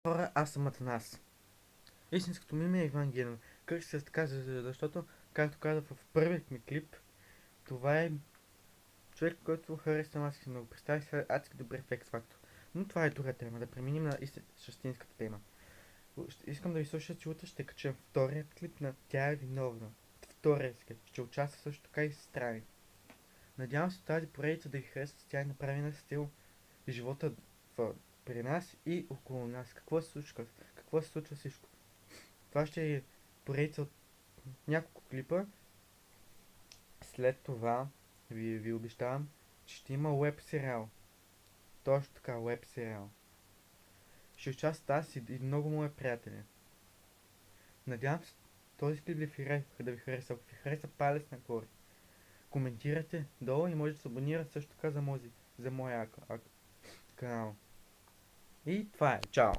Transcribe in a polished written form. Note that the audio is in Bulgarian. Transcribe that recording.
Хора, аз съм Атанас. Истинското ми име е Иван Генов. Кръстих се така, защото, както казах в първият ми клип, това е човек, който харесвам аз много. Представих се адски добре в X Factor. Но това е друга тема. Да преминем на същинската тема. Искам да ви слушате, че утре ще качам вторият клип на Тя е виновна. Вторият клип. Ще участва също така и сестра. Надявам се тази поредица да ги харесва. Тя е направена с стил живота при нас и около нас. Какво се случва всичко. Това ще е поредица от няколко клипа. След това ви обещавам, че ще има веб сериал. Точно така, веб сериал. Ще участват аз и много мои приятели. Надявам се този клип да ви хареса. Ако ви хареса, палец нагоре. Коментирайте долу и може да се абонирате също така за моя канал. И това е. Чао!